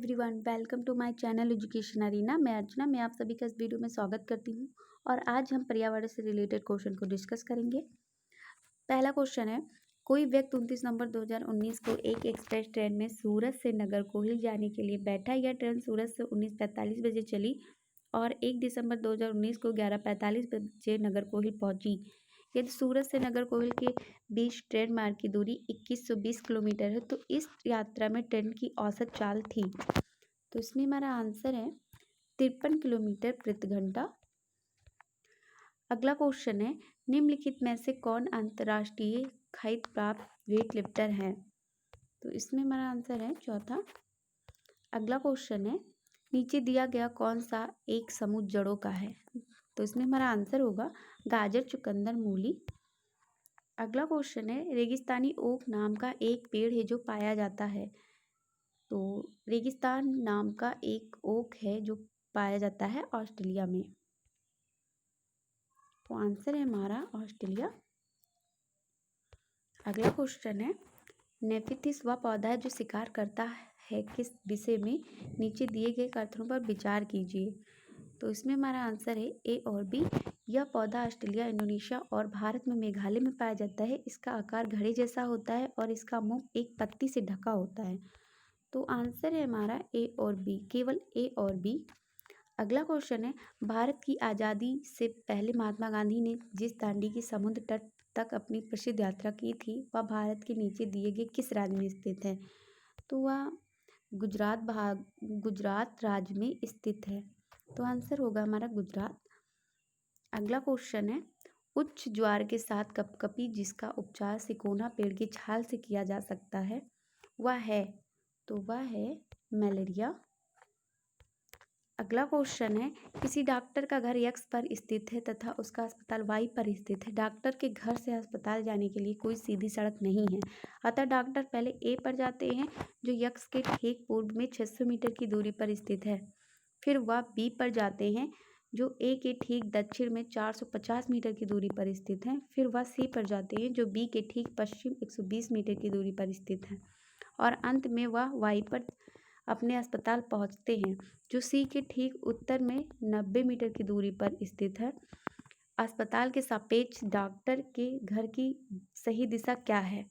Everyone, welcome to my channel education arena. मैं अर्चना, मैं आप सभी का इस वीडियो में स्वागत करती हूँ। और आज हम पर्यावरण से रिलेटेड क्वेश्चन को डिस्कस करेंगे। पहला क्वेश्चन है, कोई व्यक्ति 29 नवंबर 2019 को एक एक्सप्रेस ट्रेन में सूरत से नागरकोइल जाने के लिए बैठा। यह ट्रेन सूरत से 19:45 बजे चली और 1 दिसंबर 2019 को 11:45 बजे नागरकोइल पहुंची। यदि सूरत से नागरकोइल के बीच ट्रेन मार्ग की दूरी 2120 किलोमीटर है तो इस यात्रा में ट्रेन की औसत चाल थी। तो इसमें हमारा आंसर है 53 किलोमीटर प्रति घंटा। अगला क्वेश्चन है, निम्नलिखित में से कौन अंतर्राष्ट्रीय ख्याति प्राप्त वेट लिफ्टर है? तो इसमें हमारा आंसर है चौथा। अगला क्वेश्चन है, नीचे दिया गया कौन सा एक समूह जड़ों का है? तो इसमें हमारा आंसर होगा गाजर, चुकंदर, मूली। अगला क्वेश्चन है, रेगिस्तानी ओक नाम का एक पेड़ है जो पाया जाता है। तो रेगिस्तान नाम का एक ओक है जो पाया जाता है ऑस्ट्रेलिया में। तो आंसर है हमारा ऑस्ट्रेलिया। अगला क्वेश्चन है, नेफिथिस वह पौधा है जो शिकार करता है किस विषय में? नीचे दिए गए कथनों पर विचार कीजिए। तो इसमें हमारा आंसर है ए और बी। यह पौधा ऑस्ट्रेलिया, इंडोनेशिया और भारत में मेघालय में पाया जाता है। इसका आकार घड़े जैसा होता है और इसका मुंह एक पत्ती से ढका होता है। तो आंसर है हमारा ए और बी, केवल ए और बी। अगला क्वेश्चन है, भारत की आज़ादी से पहले महात्मा गांधी ने जिस दांडी की समुद्र तट तक अपनी प्रसिद्ध यात्रा की थी वह भारत के नीचे दिए गए किस राज्य में स्थित है? तो वह गुजरात राज्य में स्थित है। तो आंसर होगा हमारा गुजरात। अगला क्वेश्चन है, उच्च ज्वार के साथ कपकपी जिसका उपचार सिकोना पेड़ की छाल से किया जा सकता है वह है? तो वह है मलेरिया। अगला क्वेश्चन है, किसी डॉक्टर का घर यक्स पर स्थित है तथा उसका अस्पताल वाई पर स्थित है। डॉक्टर के घर से अस्पताल जाने के लिए कोई सीधी सड़क नहीं है, अतः डॉक्टर पहले ए पर जाते हैं जो यक्स के ठीक पूर्व में 600 मीटर की दूरी पर स्थित है। फिर वह बी पर जाते हैं जो ए के ठीक दक्षिण में 450 मीटर की दूरी पर स्थित है। फिर वह सी पर जाते हैं जो बी के ठीक पश्चिम 120 मीटर की दूरी पर स्थित है। और अंत में वह वाई पर अपने अस्पताल पहुंचते हैं जो सी के ठीक उत्तर में 90 मीटर की दूरी पर स्थित है। अस्पताल के सापेक्ष डॉक्टर के घर की सही दिशा क्या है?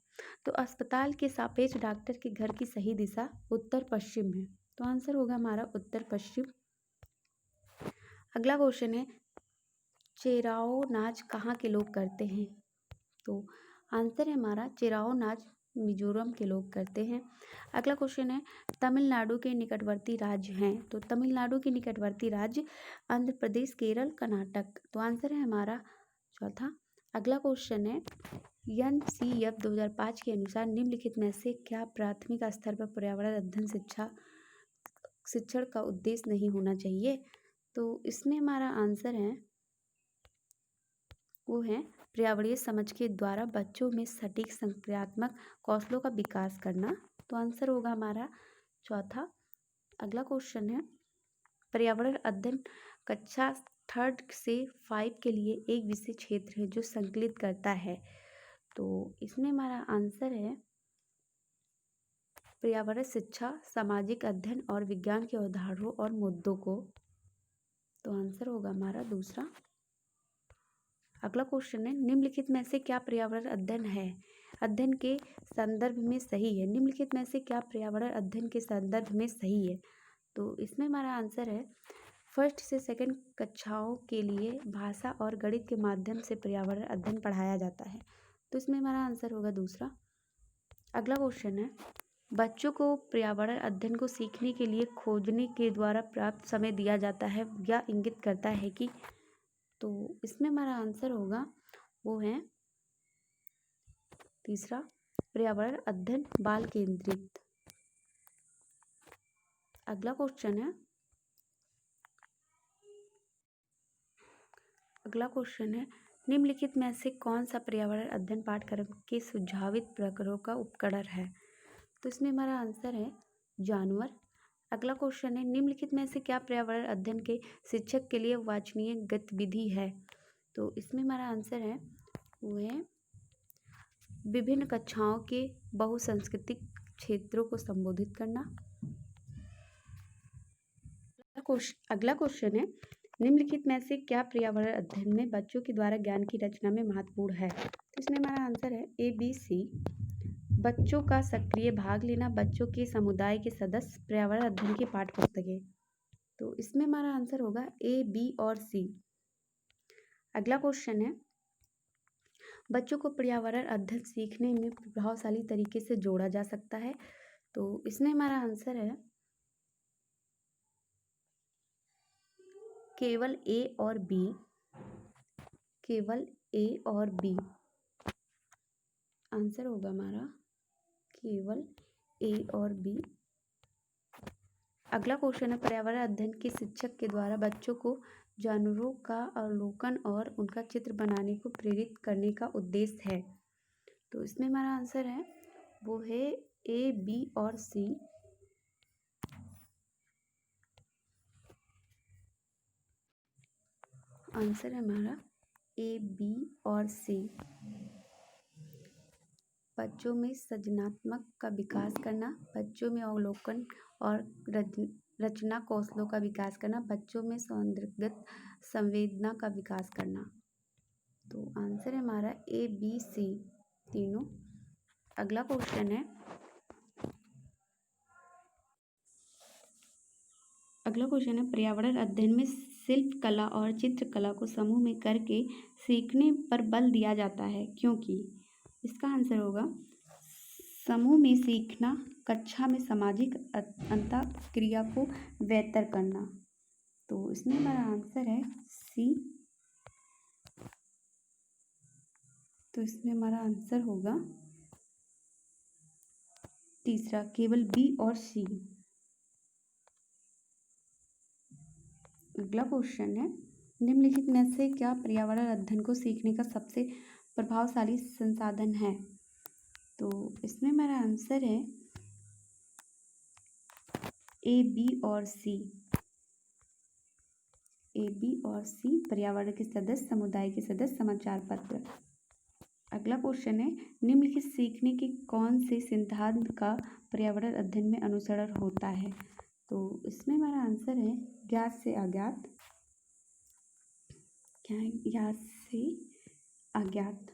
तो अस्पताल के सापेक्ष डॉक्टर के घर की सही दिशा उत्तर पश्चिम है। तो आंसर होगा हमारा उत्तर पश्चिम। अगला क्वेश्चन है, चेराओ नाच कहाँ के लोग करते हैं? तो आंसर है हमारा चेराओ नाच मिजोरम के लोग करते हैं। अगला क्वेश्चन है, तमिलनाडु के निकटवर्ती राज्य हैं? तो तमिलनाडु के निकटवर्ती राज्य आंध्र प्रदेश, केरल, कर्नाटक। तो आंसर है हमारा चौथा। अगला क्वेश्चन है, NCF 2005 के अनुसार निम्नलिखित में से क्या प्राथमिक स्तर पर पर्यावरण अध्ययन शिक्षण का उद्देश्य नहीं होना चाहिए? तो इसमें हमारा आंसर है वो है पर्यावरणीय समझ के द्वारा बच्चों में सटीक संक्रियात्मक कौशलों का विकास करना। तो आंसर होगा हमारा चौथा। अगला क्वेश्चन है, पर्यावरण अध्ययन कक्षा 3 से 5 के लिए एक विषय क्षेत्र है जो संकलित करता है। तो इसमें हमारा आंसर है पर्यावरण शिक्षा, सामाजिक अध्ययन और विज्ञान के अवधारणाओं और मुद्दों को। तो आंसर होगा हमारा दूसरा। अगला क्वेश्चन है, निम्नलिखित में से क्या पर्यावरण अध्ययन के संदर्भ में सही है? निम्नलिखित में से क्या पर्यावरण अध्ययन के संदर्भ में सही है? तो इसमें हमारा आंसर है फर्स्ट से सेकंड कक्षाओं के लिए भाषा और गणित के माध्यम से पर्यावरण अध्ययन पढ़ाया जाता है। तो इसमें हमारा आंसर होगा दूसरा। अगला क्वेश्चन है, बच्चों को पर्यावरण अध्ययन को सीखने के लिए खोजने के द्वारा प्राप्त समय दिया जाता है या इंगित करता है कि? तो इसमें हमारा आंसर होगा वो है तीसरा, पर्यावरण अध्ययन बाल केंद्रित। अगला क्वेश्चन है, निम्नलिखित में से कौन सा पर्यावरण अध्ययन पाठ्यक्रम के सुझावित प्रकारों का उपकरण है? तो इसमें हमारा आंसर है जानवर। अगला क्वेश्चन है, निम्नलिखित में से क्या पर्यावरण अध्ययन के शिक्षक के लिए वांछनीय गतिविधि है? तो इसमें हमारा आंसर है वो है विभिन्न कक्षाओं के बहुसांस्कृतिक क्षेत्रों को संबोधित करना। अगला क्वेश्चन है, निम्नलिखित में से क्या पर्यावरण अध्ययन में बच्चों के द्वारा ज्ञान की रचना में महत्वपूर्ण है? तो इसमें हमारा आंसर है ए बी सी। बच्चों का सक्रिय भाग लेना, बच्चों के समुदाय के सदस्य, पर्यावरण अध्ययन की पाठ्य पुस्तकें। तो इसमें हमारा आंसर होगा ए बी और सी। अगला क्वेश्चन है, बच्चों को पर्यावरण अध्ययन सीखने में प्रभावशाली तरीके से जोड़ा जा सकता है। तो इसमें हमारा आंसर है केवल ए और बी। केवल ए और बी आंसर होगा हमारा केवल ए और बी। अगला क्वेश्चन है, पर्यावरण अध्ययन के शिक्षक के द्वारा बच्चों को जानवरों का अवलोकन और उनका चित्र बनाने को प्रेरित करने का उद्देश्य है। तो इसमें हमारा आंसर है वो है ए बी और सी। आंसर है हमारा ए बी और सी। बच्चों में सृजनात्मक का विकास करना, बच्चों में अवलोकन और रचना कौशलों का विकास करना, बच्चों में सौंदर्यगत संवेदना का विकास करना। तो आंसर है हमारा ए बी सी तीनों। अगला क्वेश्चन है, पर्यावरण अध्ययन में शिल्प कला और चित्रकला को समूह में करके सीखने पर बल दिया जाता है, क्योंकि इसका आंसर होगा समूह में सीखना, कक्षा में सामाजिक अंतःक्रिया को बेहतर करना। तो इसमें हमारा आंसर है सी। तो इसमें हमारा आंसर होगा तीसरा, केवल बी और सी। अगला क्वेश्चन है, निम्नलिखित में से क्या पर्यावरण अध्ययन को सीखने का सबसे प्रभावशाली संसाधन है? तो इसमें हमारा आंसर है ए बी और सी। ए बी और सी, पर्यावरण के सदस्य, समुदाय के सदस्य, समाचार पत्र। अगला क्वेश्चन है, निम्नलिखित सीखने के कौन से सिद्धांत का पर्यावरण अध्ययन में अनुसरण होता है? तो इसमें हमारा आंसर है ज्ञात से अज्ञात। ज्ञात से अज्ञात।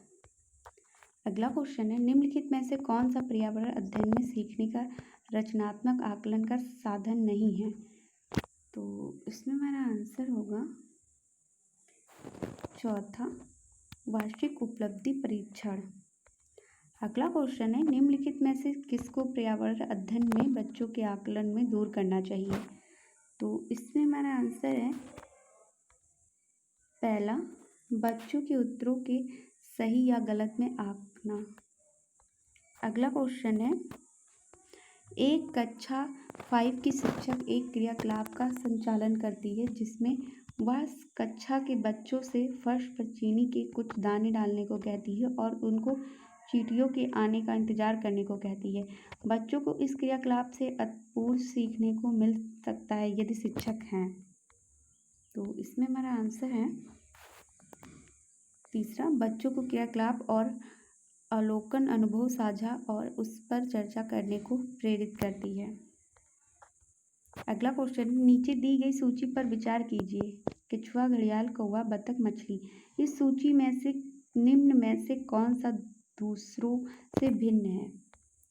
अगला क्वेश्चन है, निम्नलिखित में से कौन सा पर्यावरण अध्ययन में सीखने का रचनात्मक आकलन का साधन नहीं है? तो इसमें हमारा आंसर होगा चौथा, वार्षिक उपलब्धि परीक्षण। अगला क्वेश्चन है, निम्नलिखित में से किसको पर्यावरण अध्ययन में बच्चों के आकलन में दूर करना चाहिए? तो इसमें हमारा आंसर है पहला, बच्चों के उत्तरों के सही या गलत में आंकना। अगला क्वेश्चन है, एक कक्षा 5 की शिक्षक एक क्रियाकलाप का संचालन करती है जिसमें वह कक्षा के बच्चों से फर्श पर चीनी के कुछ दाने डालने को कहती है और उनको चींटियों के आने का इंतजार करने को कहती है। बच्चों को इस क्रियाकलाप से अपूर्व सीखने को मिल सकता है यदि शिक्षक हैं। तो इसमें हमारा आंसर है तीसरा, बच्चों को क्रियाकलाप और अवलोकन अनुभव साझा और उस पर चर्चा करने को प्रेरित करती है। अगला क्वेश्चन, नीचे दी गई सूची पर विचार कीजिए। केंचुआ, घड़ियाल, कौवा, बतख, मछली। इस सूची में से निम्न में से कौन सा दूसरों से भिन्न है?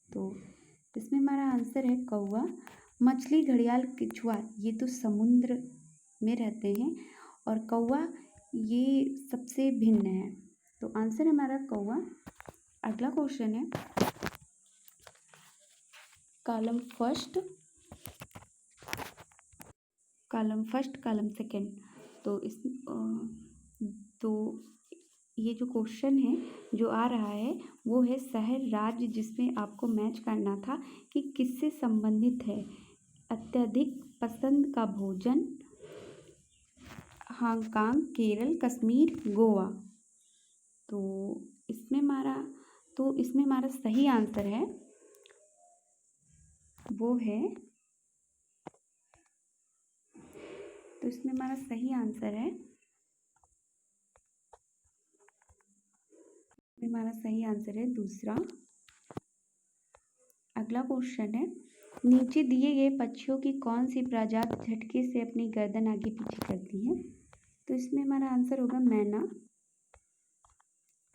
तो इसमें हमारा आंसर है कौवा। मछली, घड़ियाल, केंचुआ ये तो समुद्र में रहते हैं और कौवा ये सबसे भिन्न है। तो आंसर हमारा कौवा। अगला क्वेश्चन है, कॉलम फर्स्ट, कॉलम सेकंड। तो ये जो क्वेश्चन है जो आ रहा है वो है शहर राज्य जिसमें आपको मैच करना था कि किससे संबंधित है। अत्यधिक पसंद का भोजन, हांगकांग, केरल, कश्मीर, गोवा। तो इसमें हमारा सही आंसर है वो है, तो इसमें हमारा सही आंसर है दूसरा। अगला क्वेश्चन है, नीचे दिए गए पक्षियों की कौन सी प्रजाति झटके से अपनी गर्दन आगे पीछे करती है? तो इसमें हमारा आंसर होगा मैना।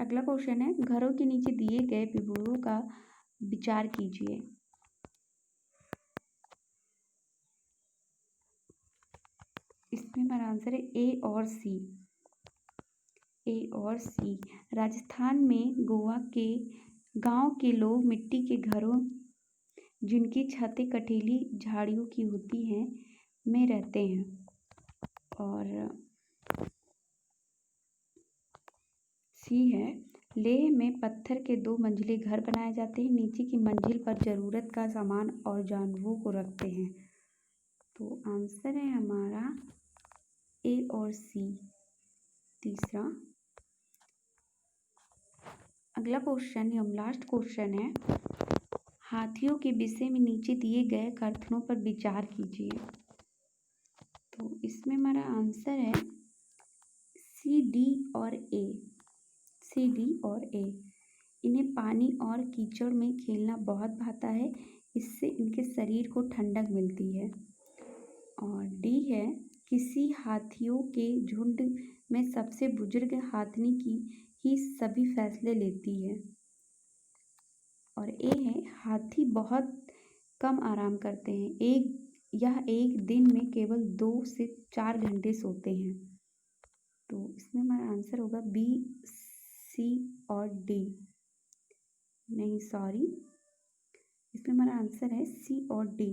अगला क्वेश्चन है, घरों के नीचे दिए गए विवरणों का विचार कीजिए। इसमें हमारा आंसर है ए और सी। ए और सी। राजस्थान में गोवा के गांव के लोग मिट्टी के घरों, जिनकी छतें कटीली झाड़ियों की होती हैं, में रहते हैं। और सी है, लेह में पत्थर के 2 मंजिले घर बनाए जाते हैं, नीचे की मंजिल पर जरूरत का सामान और जानवरों को रखते हैं। तो आंसर है हमारा ए और सी, तीसरा। अगला क्वेश्चन, हम लास्ट क्वेश्चन है, हाथियों के विषय में नीचे दिए गए कथनों पर विचार कीजिए। तो इसमें हमारा आंसर है सी, डी और ए। सी, डी और ए। इन्हें पानी और कीचड़ में खेलना बहुत भाता है, इससे इनके शरीर को ठंडक मिलती है। और डी है, किसी हाथियों के झुंड में सबसे बुजुर्ग हाथनी की ही सभी फैसले लेती है। और ए है, हाथी बहुत कम आराम करते हैं, यह एक दिन में केवल 2 से 4 घंटे सोते हैं। तो इसमें हमारा आंसर होगा बी, सी और डी। नहीं, सॉरी, इसमें हमारा आंसर है सी और डी।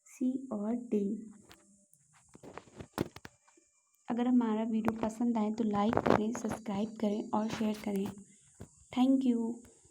सी और डी। अगर हमारा वीडियो पसंद आए तो लाइक करें, सब्सक्राइब करें और शेयर करें। Thank you.